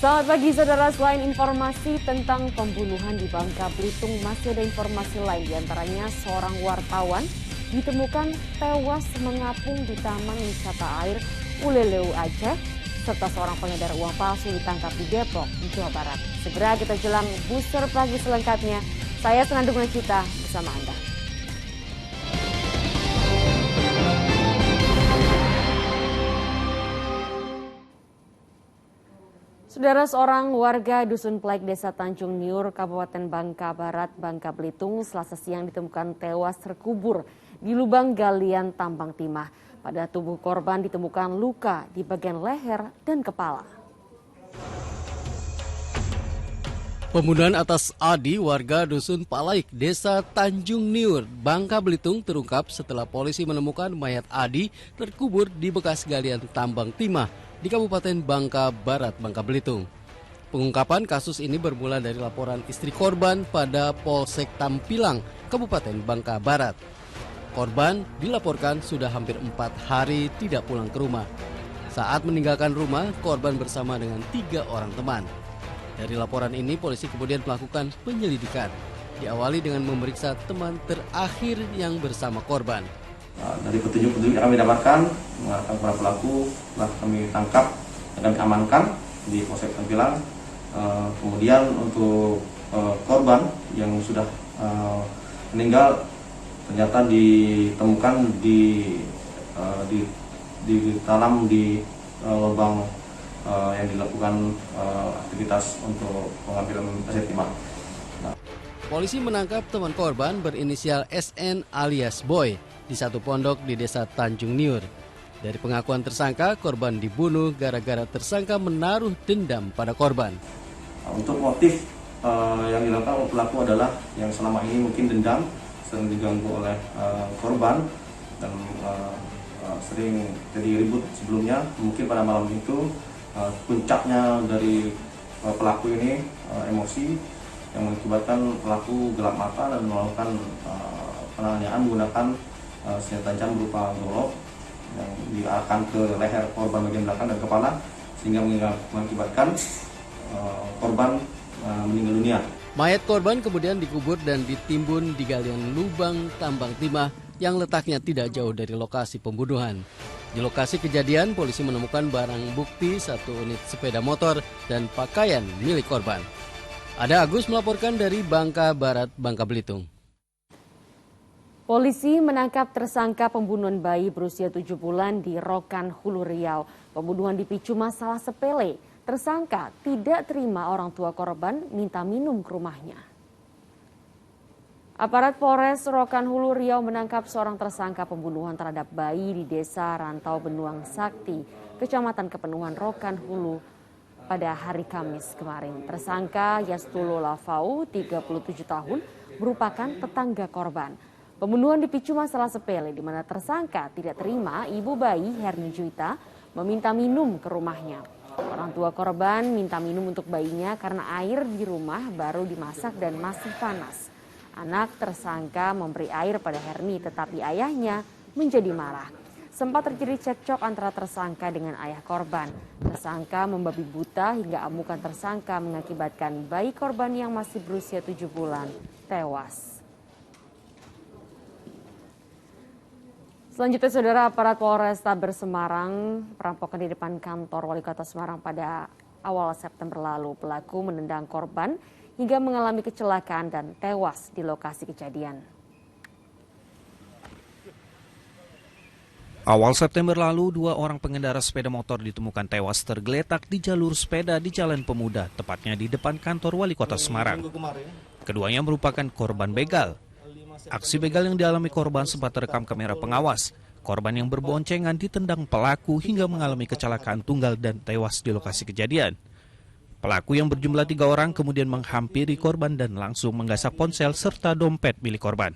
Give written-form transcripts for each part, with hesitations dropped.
Selamat pagi saudara, selain informasi tentang pembunuhan di Bangka Belitung, masih ada informasi lain, diantaranya seorang wartawan ditemukan tewas mengapung di Taman Wisata Air Uleleu Aceh, serta seorang pengedar uang palsu ditangkap di Depok, Jawa Barat. Segera kita jelang booster pagi selengkapnya. Saya Senandung Cita bersama Anda. Saudara, seorang warga Dusun Plek, Desa Tanjung Niur, Kabupaten Bangka Barat, Bangka Belitung, Selasa siang ditemukan tewas terkubur di lubang galian tambang timah. Pada tubuh korban ditemukan luka di bagian leher dan kepala. Pembunuhan atas Adi, warga Dusun Palaik, Desa Tanjung Niur, Bangka Belitung terungkap setelah polisi menemukan mayat Adi terkubur di bekas galian tambang timah di Kabupaten Bangka Barat, Bangka Belitung. Pengungkapan kasus ini bermula dari laporan istri korban pada Polsek Tampilang, Kabupaten Bangka Barat. Korban dilaporkan sudah hampir 4 hari tidak pulang ke rumah. Saat meninggalkan rumah, korban bersama dengan 3 orang teman. Dari laporan ini, polisi kemudian melakukan penyelidikan. Diawali dengan memeriksa teman terakhir yang bersama korban. Dari petunjuk-petunjuk yang kami dapatkan, mengarahkan para pelaku telah kami tangkap dan kami amankan di Polsek Tampilang. Kemudian untuk korban yang sudah meninggal ternyata ditemukan di dalam di lubang yang dilakukan aktivitas untuk pengambilan aset timah. Polisi menangkap teman korban berinisial SN alias Boy di satu pondok di Desa Tanjung Niur. Dari pengakuan tersangka, korban dibunuh gara-gara tersangka menaruh dendam pada korban. Untuk motif yang dilakukan oleh pelaku adalah yang selama ini mungkin dendam, sering diganggu oleh korban dan sering jadi ribut sebelumnya. Mungkin pada malam itu puncaknya dari pelaku ini emosi yang mengakibatkan pelaku gelap mata dan melakukan penganiayaan menggunakan senjata tajam berupa golok yang diarahkan ke leher korban bagian belakang dan kepala sehingga mengakibatkan korban meninggal dunia. Mayat korban kemudian dikubur dan ditimbun di galian lubang tambang timah yang letaknya tidak jauh dari lokasi pembunuhan. Di lokasi kejadian, polisi menemukan barang bukti 1 unit sepeda motor dan pakaian milik korban. Ada Agus melaporkan dari Bangka Barat, Bangka Belitung. Polisi menangkap tersangka pembunuhan bayi berusia 7 bulan di Rokan, Hulu Riau. Pembunuhan dipicu masalah sepele. Tersangka tidak terima orang tua korban minta minum ke rumahnya. Aparat Polres Rokan, Hulu Riau menangkap seorang tersangka pembunuhan terhadap bayi di Desa Rantau Benuang Sakti, Kecamatan Kepenuhan Rokan, Hulu pada hari Kamis kemarin. Tersangka Yastulo Lavau, 37 tahun, merupakan tetangga korban. Pembunuhan dipicu masalah sepele di mana tersangka tidak terima ibu bayi Herni Juita meminta minum ke rumahnya. Orang tua korban minta minum untuk bayinya karena air di rumah baru dimasak dan masih panas. Anak tersangka memberi air pada Herni tetapi ayahnya menjadi marah. Sempat terjadi cekcok antara tersangka dengan ayah korban. Tersangka membabi buta hingga amukan tersangka mengakibatkan bayi korban yang masih berusia 7 bulan tewas. Selanjutnya, saudara, aparat Polrestabes Semarang perampokan di depan kantor Wali Kota Semarang pada awal September lalu. Pelaku menendang korban hingga mengalami kecelakaan dan tewas di lokasi kejadian. Awal September lalu, 2 orang pengendara sepeda motor ditemukan tewas tergeletak di jalur sepeda di Jalan Pemuda, tepatnya di depan kantor Wali Kota Semarang. Keduanya merupakan korban begal. Aksi begal yang dialami korban sempat terekam kamera pengawas. Korban yang berboncengan ditendang pelaku hingga mengalami kecelakaan tunggal dan tewas di lokasi kejadian. Pelaku yang berjumlah 3 orang kemudian menghampiri korban dan langsung menggasak ponsel serta dompet milik korban.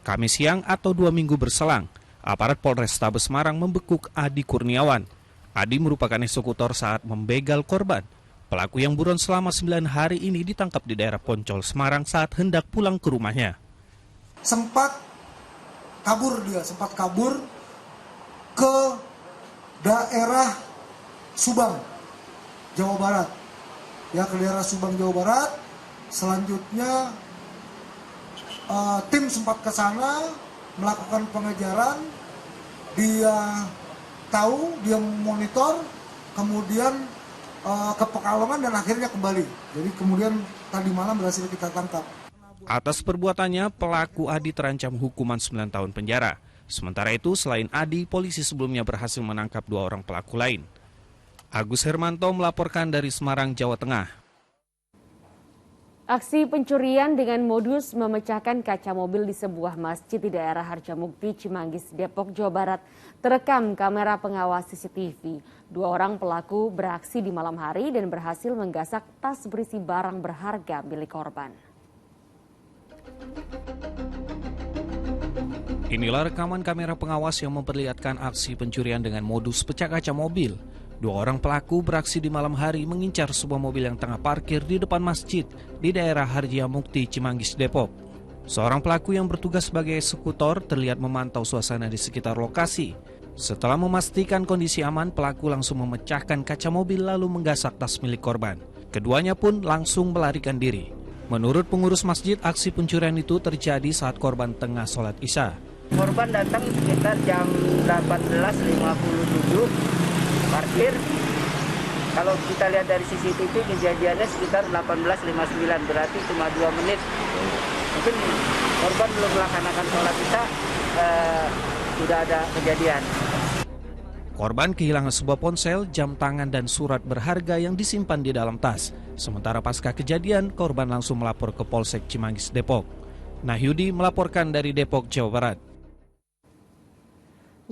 Kamis siang atau 2 minggu berselang, aparat Polrestabes Semarang membekuk Adi Kurniawan. Adi merupakan eksekutor saat membegal korban. Pelaku yang buron selama 9 hari ini ditangkap di daerah Poncol, Semarang saat hendak pulang ke rumahnya. Sempat kabur ke daerah Subang. Jawa Barat. Ya, ke daerah Subang, Jawa Barat. Selanjutnya tim sempat ke sana melakukan pengejaran. Dia tahu, dia monitor, kemudian ke Pekalongan dan akhirnya kembali. Jadi kemudian tadi malam berhasil kita tangkap. Atas perbuatannya, pelaku Adi terancam hukuman 9 tahun penjara. Sementara itu, selain Adi, polisi sebelumnya berhasil menangkap 2 orang pelaku lain. Agus Hermanto melaporkan dari Semarang, Jawa Tengah. Aksi pencurian dengan modus memecahkan kaca mobil di sebuah masjid di daerah Harjamukti, Cimanggis, Depok, Jawa Barat terekam kamera pengawas CCTV. 2 orang pelaku beraksi di malam hari dan berhasil menggasak tas berisi barang berharga milik korban. Inilah rekaman kamera pengawas yang memperlihatkan aksi pencurian dengan modus pecah kaca mobil. 2 orang pelaku beraksi di malam hari mengincar sebuah mobil yang tengah parkir di depan masjid di daerah Harjamukti, Cimanggis, Depok. Seorang pelaku yang bertugas sebagai eksekutor terlihat memantau suasana di sekitar lokasi. Setelah memastikan kondisi aman, pelaku langsung memecahkan kaca mobil lalu menggasak tas milik korban. Keduanya pun langsung melarikan diri. Menurut pengurus masjid, aksi pencurian itu terjadi saat korban tengah sholat Isya. Korban datang sekitar jam 18.57, parkir. Kalau kita lihat dari CCTV kejadiannya sekitar 18.59, berarti cuma 2 menit. Mungkin korban belum melaksanakan sholat Isya, sudah ada kejadian. Korban kehilangan sebuah ponsel, jam tangan dan surat berharga yang disimpan di dalam tas. Sementara pasca kejadian, korban langsung melapor ke Polsek Cimanggis, Depok. Nahyudi melaporkan dari Depok, Jawa Barat.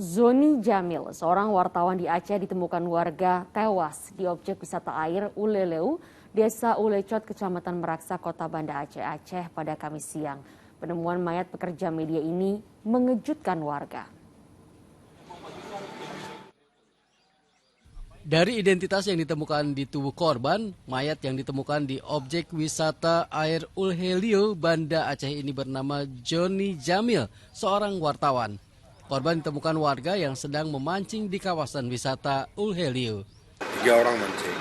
Zoni Jamil, seorang wartawan di Aceh, ditemukan warga tewas di objek wisata air Uleleu, Desa Ulecot, Kecamatan Meraksa, Kota Banda Aceh, Aceh pada Kamis siang. Penemuan mayat pekerja media ini mengejutkan warga. Dari identitas yang ditemukan di tubuh korban, mayat yang ditemukan di objek wisata air Uleleu, Banda Aceh ini bernama Zoni Jamil, seorang wartawan. Korban ditemukan warga yang sedang memancing di kawasan wisata Uleleu. 3 orang mancing.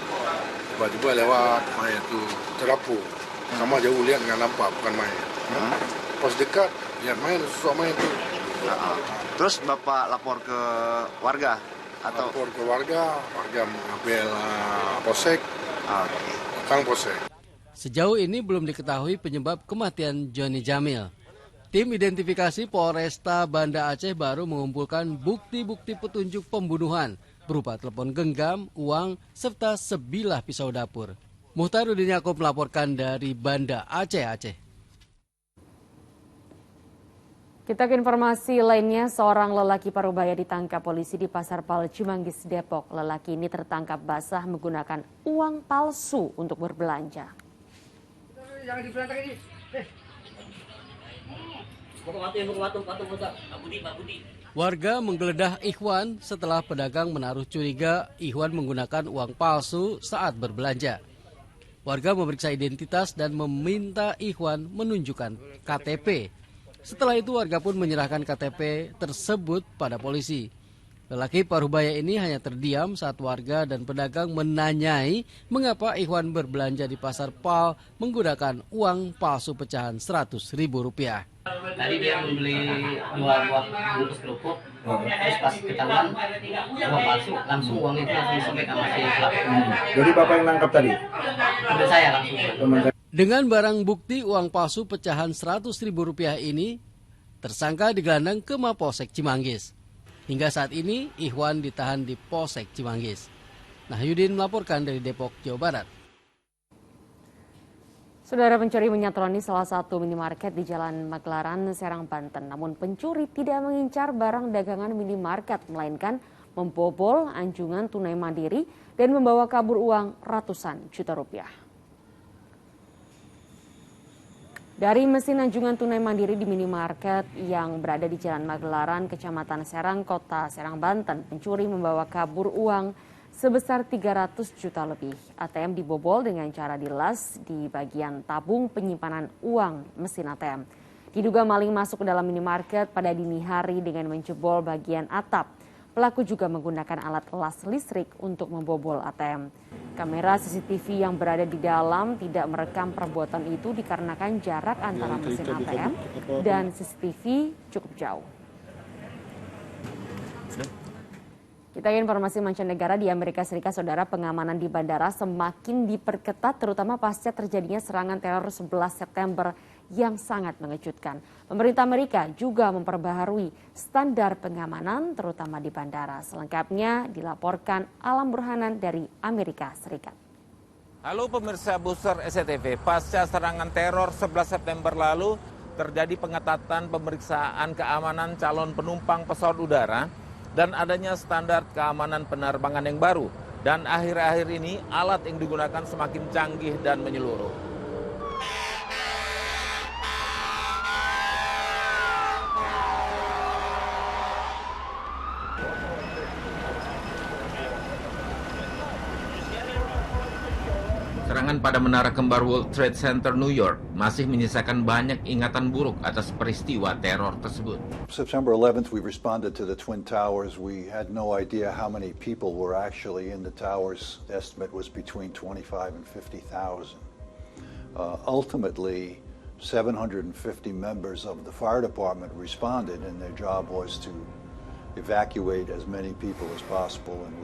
Tiba-tiba lewat mayat itu terapung. Sama jauh lihat nggak nampak, bukan mayat. Pas dekat, lihat mayat, sosok mayat itu. Terus Bapak lapor ke warga? Atau lapor ke warga mengambil polsek, Kang polsek. Sejauh ini belum diketahui penyebab kematian Zoni Jamil. Tim identifikasi Polresta Banda Aceh baru mengumpulkan bukti-bukti petunjuk pembunuhan berupa telepon genggam, uang, serta sebilah pisau dapur. Muhtarudin Yaakob melaporkan dari Banda Aceh, Aceh. Kita ke informasi lainnya, seorang lelaki Parubaya ditangkap polisi di Pasar Pal Cimanggis, Depok. Lelaki ini tertangkap basah menggunakan uang palsu untuk berbelanja. Jangan diberantakan ini. Warga menggeledah Ikhwan setelah pedagang menaruh curiga Ikhwan menggunakan uang palsu saat berbelanja. Warga memeriksa identitas dan meminta Ikhwan menunjukkan KTP. Setelah itu warga pun menyerahkan KTP tersebut pada polisi. Lelaki Parubaya ini hanya terdiam saat warga dan pedagang menanyai mengapa Ikhwan berbelanja di Pasar Pal menggunakan uang palsu pecahan Rp100.000. Tadi dia membeli 2 buah bungkus kerupuk, terus pas ketahuan uang palsu, langsung uang itu langsung disobek sama si pelaku. Jadi Bapak yang nangkap tadi? Ambil saya langsung. Dengan barang bukti uang palsu pecahan Rp100.000 ini, tersangka digelandang ke Mapolsek Cimanggis. Hingga saat ini, Ikhwan ditahan di Polsek Cimanggis. Nahyudin melaporkan dari Depok, Jawa Barat. Saudara, pencuri menyatroni salah satu minimarket di Jalan Maglaran, Serang, Banten. Namun pencuri tidak mengincar barang dagangan minimarket, melainkan membobol anjungan tunai mandiri dan membawa kabur uang ratusan juta rupiah. Dari mesin anjungan tunai mandiri di minimarket yang berada di Jalan Maglaran, Kecamatan Serang, Kota Serang, Banten, pencuri membawa kabur uang sebesar 300 juta lebih. ATM dibobol dengan cara dilas di bagian tabung penyimpanan uang mesin ATM. Diduga maling masuk ke dalam minimarket pada dini hari dengan menjebol bagian atap. Pelaku juga menggunakan alat las listrik untuk membobol ATM. Kamera CCTV yang berada di dalam tidak merekam perbuatan itu dikarenakan jarak antara mesin ATM dan CCTV cukup jauh. Kita ke informasi mancanegara. Di Amerika Serikat, saudara, pengamanan di bandara semakin diperketat terutama pasca terjadinya serangan teror 11 September yang sangat mengejutkan. Pemerintah Amerika juga memperbaharui standar pengamanan terutama di bandara. Selengkapnya dilaporkan Alam Burhanan dari Amerika Serikat. Halo pemirsa Booster SCTV, pasca serangan teror 11 September lalu terjadi pengetatan pemeriksaan keamanan calon penumpang pesawat udara dan adanya standar keamanan penerbangan yang baru. Dan akhir-akhir ini alat yang digunakan semakin canggih dan menyeluruh. Serangan pada menara kembar World Trade Center New York masih menyisakan banyak ingatan buruk atas peristiwa teror tersebut. September 11th, we responded to the Twin Towers. We had no idea how many people were actually in the towers. The estimate was between 25 and 50,000. Ultimately, 750 members of the fire department responded, and their job was to evacuate as many people as possible, and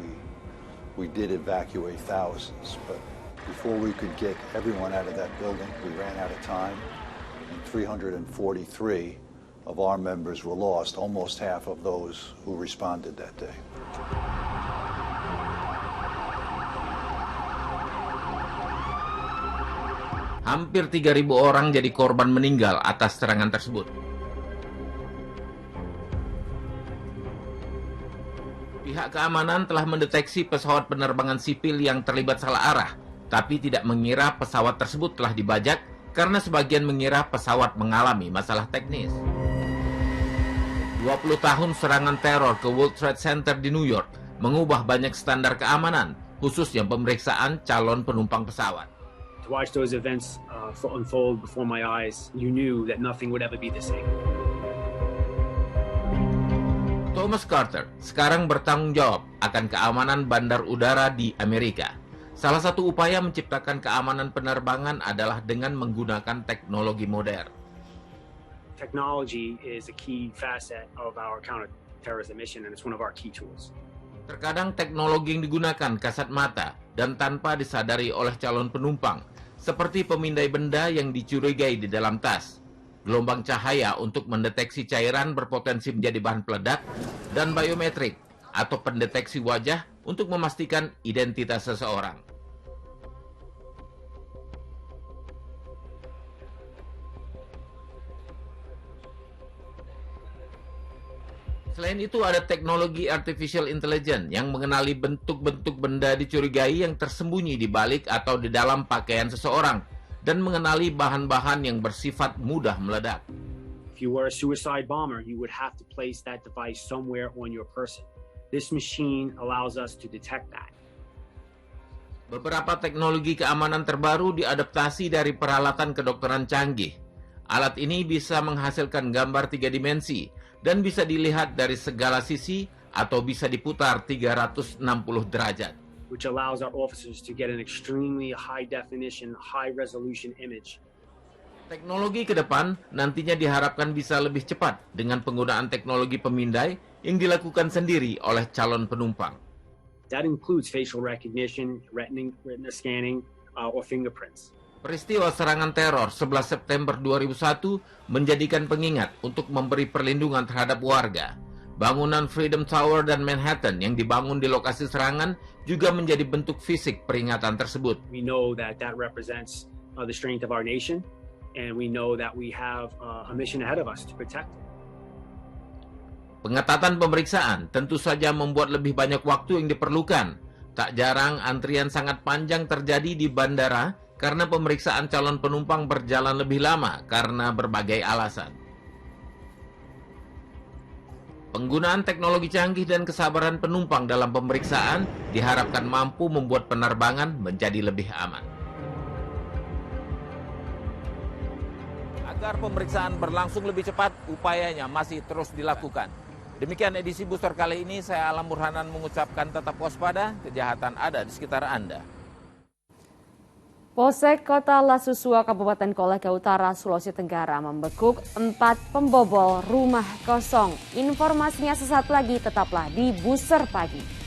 we did evacuate thousands. But before we could get everyone out of that building, we ran out of time, and 343 of our members were lost, almost half of those who responded that day. Hampir 3.000 orang jadi korban meninggal atas serangan tersebut. Pihak keamanan telah mendeteksi pesawat penerbangan sipil yang terlibat salah arah, tapi tidak mengira pesawat tersebut telah dibajak karena sebagian mengira pesawat mengalami masalah teknis. 20 tahun serangan teror ke World Trade Center di New York mengubah banyak standar keamanan, khususnya pemeriksaan calon penumpang pesawat. To watch those events unfold before my eyes, you knew that nothing would ever be the same. Thomas Carter sekarang bertanggung jawab akan keamanan bandar udara di Amerika. Salah satu upaya menciptakan keamanan penerbangan adalah dengan menggunakan teknologi modern. Technology is a key facet of our counterterrorism mission, and it's one of our key tools. Terkadang teknologi yang digunakan kasat mata dan tanpa disadari oleh calon penumpang, seperti pemindai benda yang dicurigai di dalam tas, gelombang cahaya untuk mendeteksi cairan berpotensi menjadi bahan peledak, dan biometrik atau pendeteksi wajah untuk memastikan identitas seseorang. Selain itu ada teknologi artificial intelligence yang mengenali bentuk-bentuk benda dicurigai yang tersembunyi di balik atau di dalam pakaian seseorang dan mengenali bahan-bahan yang bersifat mudah meledak. If you were a suicide bomber, you would have to place that device somewhere on your person. This machine allows us to detect that. Beberapa teknologi keamanan terbaru diadaptasi dari peralatan kedokteran canggih. Alat ini bisa menghasilkan gambar 3 dimensi dan bisa dilihat dari segala sisi atau bisa diputar 360 derajat. Which allows our officers to get an extremely high definition, high resolution image. Teknologi ke depan nantinya diharapkan bisa lebih cepat dengan penggunaan teknologi pemindai yang dilakukan sendiri oleh calon penumpang. That includes facial recognition, retina scanning, or fingerprints. Peristiwa serangan teror 11 September 2001 menjadikan pengingat untuk memberi perlindungan terhadap warga. Bangunan Freedom Tower dan Manhattan yang dibangun di lokasi serangan juga menjadi bentuk fisik peringatan tersebut. We know that represents the strength of our nation, and we know that we have a mission ahead of us to protect it. Pengetatan pemeriksaan tentu saja membuat lebih banyak waktu yang diperlukan. Tak jarang antrian sangat panjang terjadi di bandara karena pemeriksaan calon penumpang berjalan lebih lama karena berbagai alasan. Penggunaan teknologi canggih dan kesabaran penumpang dalam pemeriksaan diharapkan mampu membuat penerbangan menjadi lebih aman. Agar pemeriksaan berlangsung lebih cepat, upayanya masih terus dilakukan. Demikian edisi Booster kali ini, saya Alam Burhanan mengucapkan tetap waspada, kejahatan ada di sekitar Anda. Polsek Kota Lasusua, Kabupaten Kolaka Utara, Sulawesi Tenggara membekuk 4 pembobol rumah kosong. Informasinya sesaat lagi, tetaplah di Booster Pagi.